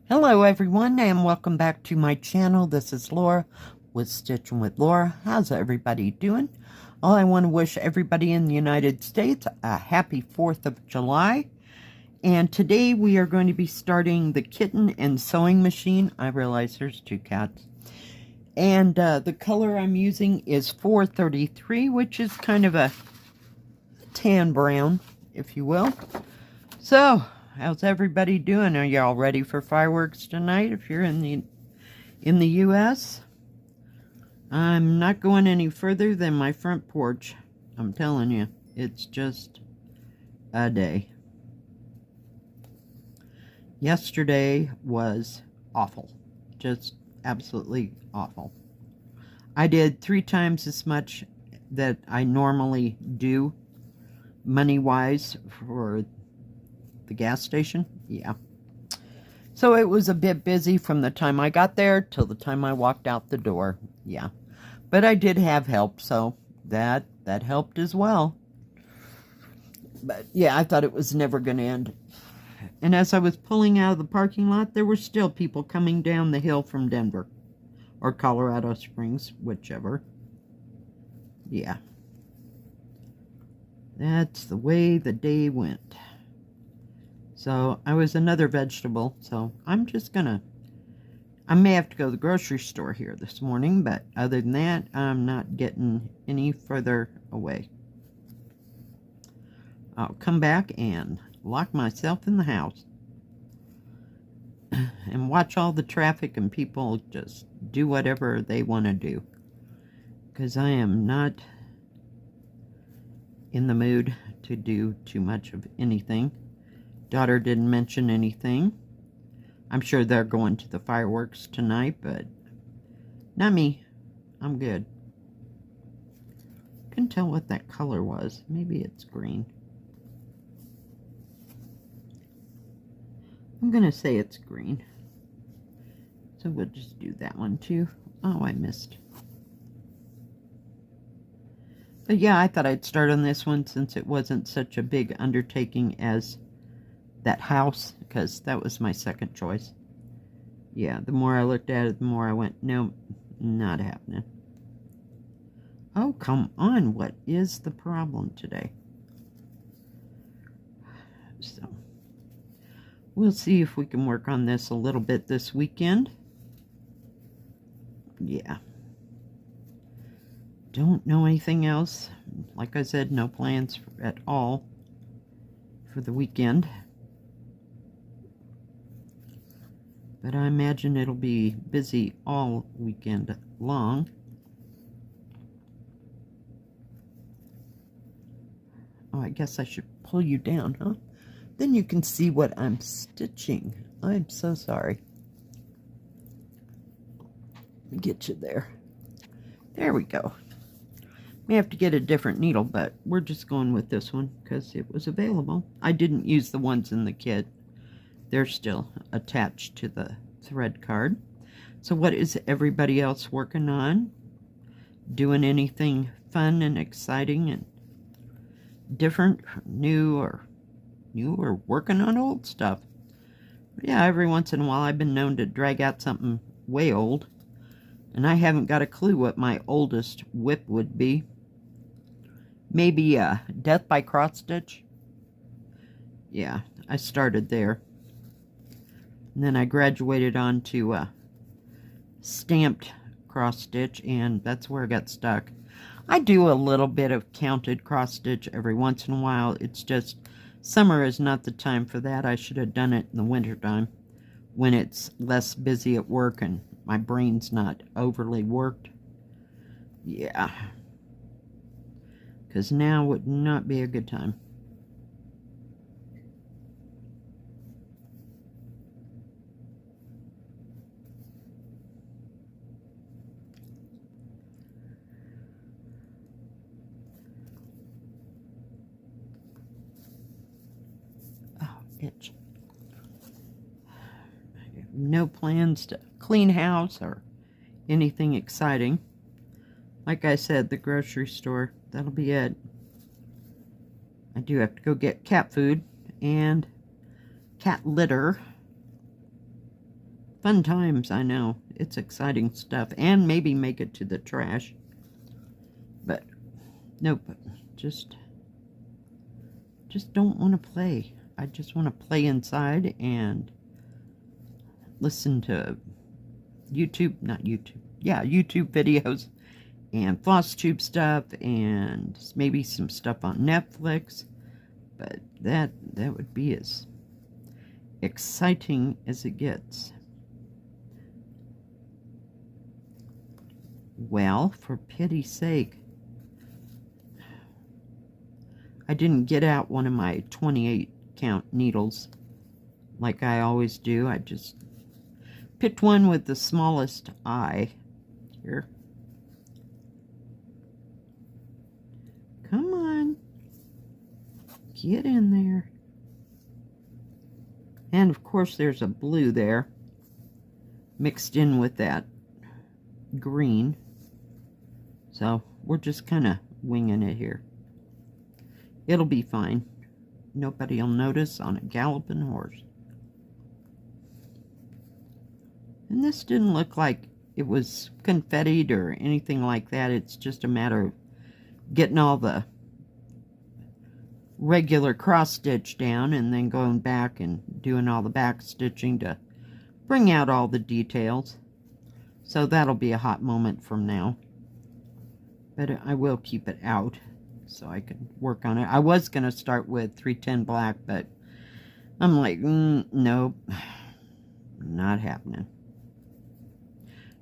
Hello everyone and welcome back to my channel. This is Laura with Stitchin with Laura. How's everybody doing? Well, I want to wish everybody in the United States a happy 4th of July. And today we are going to be starting the Kitten and sewing machine. I realize there's two cats. And the color I'm using is 433, which is kind of a tan brown, if you will. So, how's everybody doing? Are y'all ready for fireworks tonight if you're in the US? I'm not going any further than my front porch. I'm telling you, it's just a day. Yesterday was awful. Just absolutely awful. I did 3 times as much that I normally do money-wise for the gas station. Yeah. So it was a bit busy from the time I got there till the time I walked out the door. Yeah. But I did have help, so that helped as well. But yeah, I thought it was never going to end. And as I was pulling out of the parking lot, there were still people coming down the hill from Denver or Colorado Springs, whichever. Yeah. That's the way the day went. So I was another vegetable, so I'm just gonna, I may have to go to the grocery store here this morning, but other than that, I'm not getting any further away. I'll come back and lock myself in the house and watch all the traffic and people just do whatever they want to do, because I am not in the mood to do too much of anything. Daughter didn't mention anything. I'm sure they're going to the fireworks tonight, but not me. I'm good. Couldn't tell what that color was. Maybe it's green. I'm gonna say it's green. So we'll just do that one too. Oh, I missed. But yeah, I thought I'd start on this one since it wasn't such a big undertaking as that house, because that was my second choice. Yeah, the more I looked at it, the more I went, no, not happening. Oh, come on, what is the problem today? So, we'll see if we can work on this a little bit this weekend. Yeah. Don't know anything else. Like I said, no plans at all for the weekend. But I imagine it'll be busy all weekend long. Oh, I guess I should pull you down, huh? Then you can see what I'm stitching. I'm so sorry. Let me get you there. There we go. May have to get a different needle, but we're just going with this one because it was available. I didn't use the ones in the kit. They're still attached to the thread card. So what is everybody else working on? Doing anything fun and exciting and different, new or working on old stuff? Yeah, every once in a while I've been known to drag out something way old, and I haven't got a clue what my oldest whip would be. Maybe Death by Cross Stitch. Yeah, I started there. And then I graduated on to stamped cross stitch, and that's where I got stuck. I do a little bit of counted cross stitch every once in a while. It's just summer is not the time for that. I should have done it in the winter time when it's less busy at work and my brain's not overly worked. Yeah. Because now would not be a good time. Itch. I have no plans to clean house or anything exciting. Like I said, the grocery store, that'll be it. I do have to go get cat food and cat litter. Fun times, I know. It's exciting stuff. And maybe make it to the trash. But, nope. Just don't want to play. I just want to play inside and listen to YouTube videos and floss tube stuff and maybe some stuff on Netflix. But that would be as exciting as it gets. Well, for pity's sake, I didn't get out one of my 28 count needles like I always do. I just picked one with the smallest eye here. Come on, get in there. And of course there's a blue there mixed in with that green, so we're just kind of winging it here. It'll be fine. Nobody'll notice on a galloping horse. And this didn't look like it was confettied or anything like that. It's just a matter of getting all the regular cross stitch down and then going back and doing all the back stitching to bring out all the details. So that'll be a hot moment from now. But I will keep it out so I can work on it. I was going to start with 310 black, but I'm like, nope, not happening.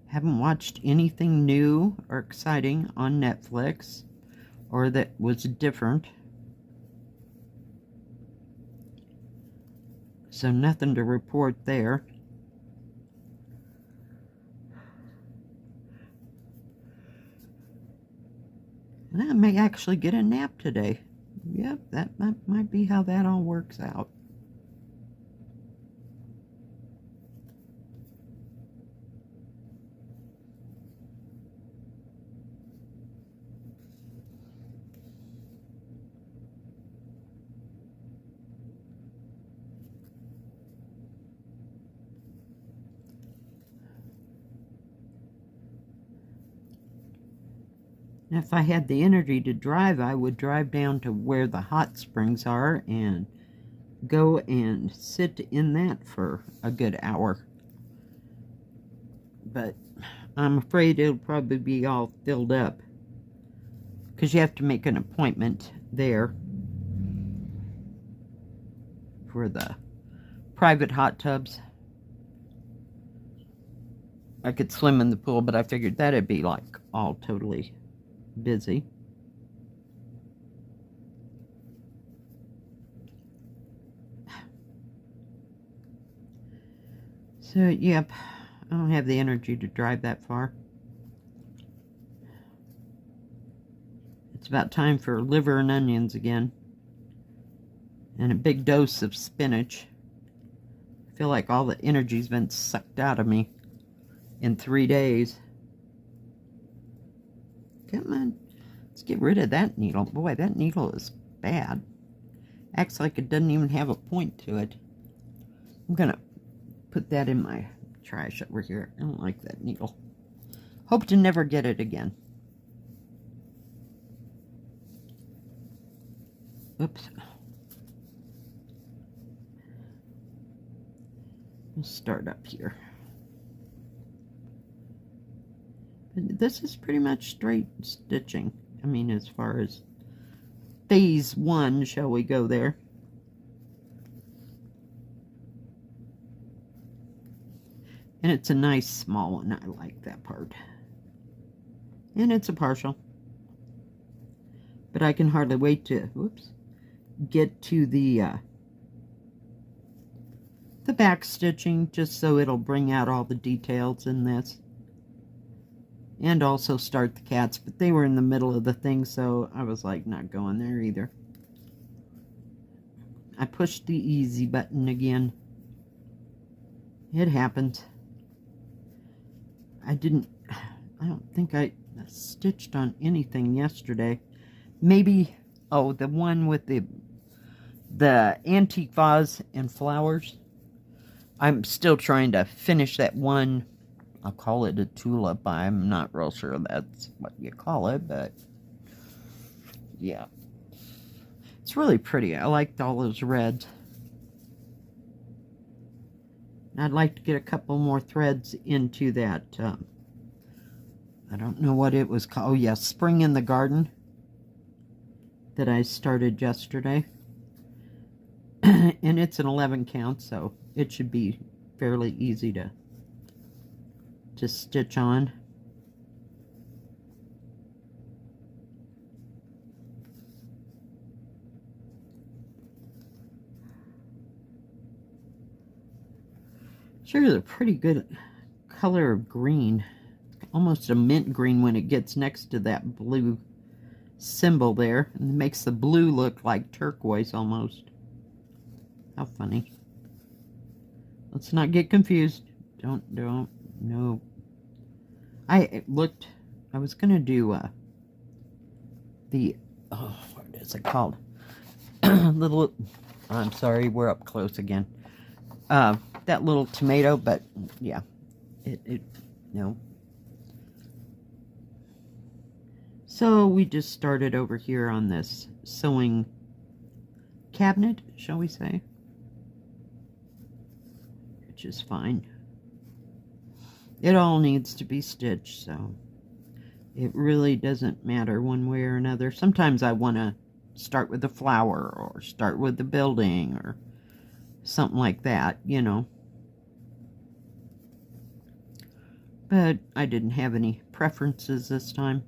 Haven't watched anything new or exciting on Netflix or that was different. So nothing to report there. And I may actually get a nap today. Yep, that might be how that all works out. If I had the energy to drive, I would drive down to where the hot springs are and go and sit in that for a good hour. But I'm afraid it'll probably be all filled up because you have to make an appointment there for the private hot tubs. I could swim in the pool, but I figured that'd be like all totally busy. So, yep, I don't have the energy to drive that far. It's about time for liver and onions again. And a big dose of spinach. I feel like all the energy's been sucked out of me in 3 days. Come on, let's get rid of that needle. Boy, that needle is bad. Acts like it doesn't even have a point to it. I'm gonna put that in my trash over here. I don't like that needle. Hope to never get it again. Oops. We'll start up here. This is pretty much straight stitching. I mean, as far as phase 1, shall we go there? And it's a nice small one. I like that part. And it's a partial. But I can hardly wait to, get to the back stitching, just so it'll bring out all the details in this. And also start the cats, but they were in the middle of the thing, so I was like, not going there either. I pushed the easy button again. It happened. I don't think I stitched on anything yesterday. Maybe, oh, the one with the antique vase and flowers. I'm still trying to finish that one. I'll call it a tulip. I'm not real sure that's what you call it, but yeah. It's really pretty. I liked all those reds. I'd like to get a couple more threads into that, I don't know what it was called. Oh, yeah, Spring in the Garden that I started yesterday. And it's an 11 count, so it should be fairly easy to stitch on. Sure is a pretty good color of green. Almost a mint green when it gets next to that blue symbol there. And it makes the blue look like turquoise almost. How funny. Let's not get confused. Don't, no. I was going to do what is it called? Little, I'm sorry, we're up close again. That little tomato, but yeah, no. So we just started over here on this sewing cabinet, shall we say, which is fine. It all needs to be stitched, so it really doesn't matter one way or another. Sometimes I want to start with the flower or start with the building or something like that, you know. But I didn't have any preferences this time.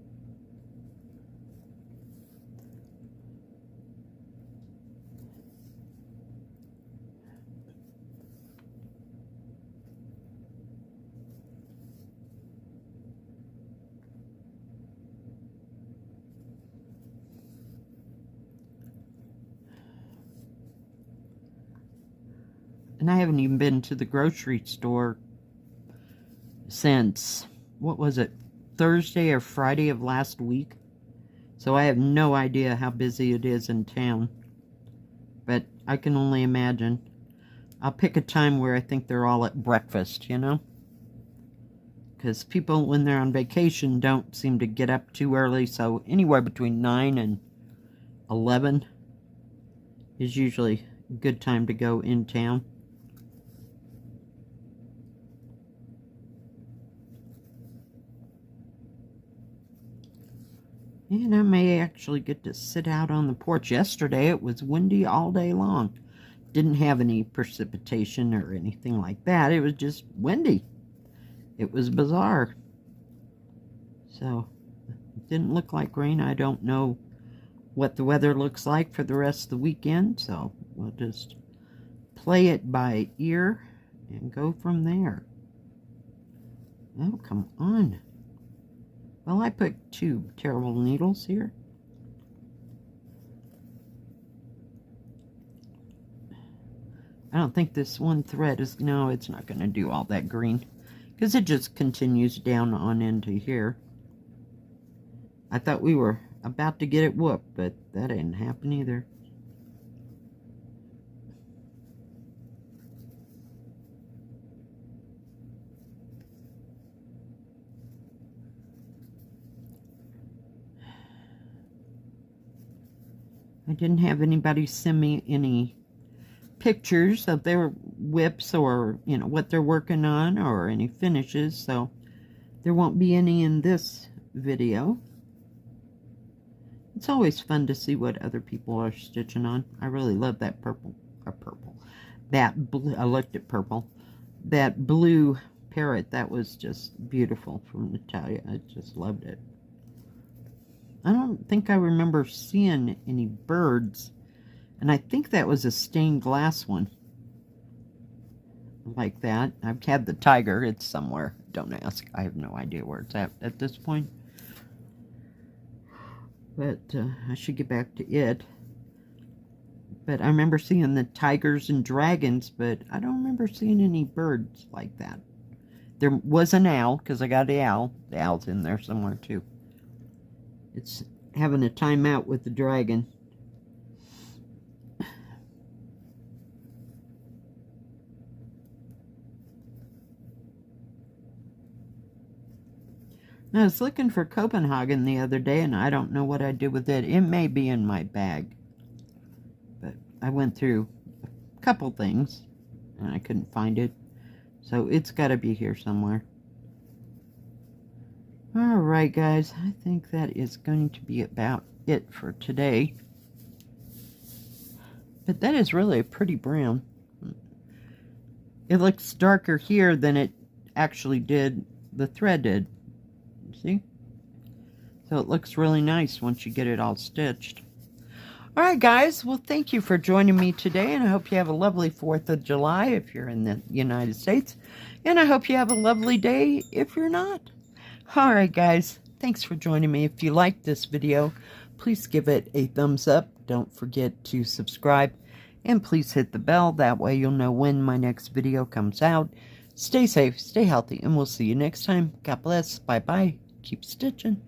And I haven't even been to the grocery store since, what was it, Thursday or Friday of last week. So I have no idea how busy it is in town. But I can only imagine. I'll pick a time where I think they're all at breakfast, you know? Because people, when they're on vacation, don't seem to get up too early. So anywhere between 9 and 11 is usually a good time to go in town. And I may actually get to sit out on the porch. Yesterday it was windy all day long. Didn't have any precipitation or anything like that. It was just windy. It was bizarre. So, it didn't look like rain. I don't know what the weather looks like for the rest of the weekend. So, we'll just play it by ear and go from there. Oh, come on. Well, I put 2 terrible needles here. I don't think this one thread is, no, it's not going to do all that green. Because it just continues down on into here. I thought we were about to get it whooped, but that didn't happen either. I didn't have anybody send me any pictures of their whips or, you know, what they're working on or any finishes, so there won't be any in this video. It's always fun to see what other people are stitching on. I really love that that blue. I looked at purple. That blue parrot, that was just beautiful from Natalia. I just loved it. I don't think I remember seeing any birds, and I think that was a stained glass one like that. I've had the tiger. It's somewhere. Don't ask. I have no idea where it's at this point. But I should get back to it. But I remember seeing the tigers and dragons, but I don't remember seeing any birds like that. There was an owl, because I got the owl. The owl's in there somewhere, too. It's having a timeout with the dragon. I was looking for Copenhagen the other day, and I don't know what I did with it. It may be in my bag. But I went through a couple things, and I couldn't find it. So it's got to be here somewhere. Alright, guys. I think that is going to be about it for today. But that is really a pretty brown. It looks darker here than it actually did, the thread did. See? So it looks really nice once you get it all stitched. Alright guys, well thank you for joining me today, and I hope you have a lovely 4th of July if you're in the United States. And I hope you have a lovely day if you're not. Alright guys, thanks for joining me. If you liked this video, please give it a thumbs up. Don't forget to subscribe. And please hit the bell. That way you'll know when my next video comes out. Stay safe, stay healthy, and we'll see you next time. God bless. Bye-bye. Keep stitching.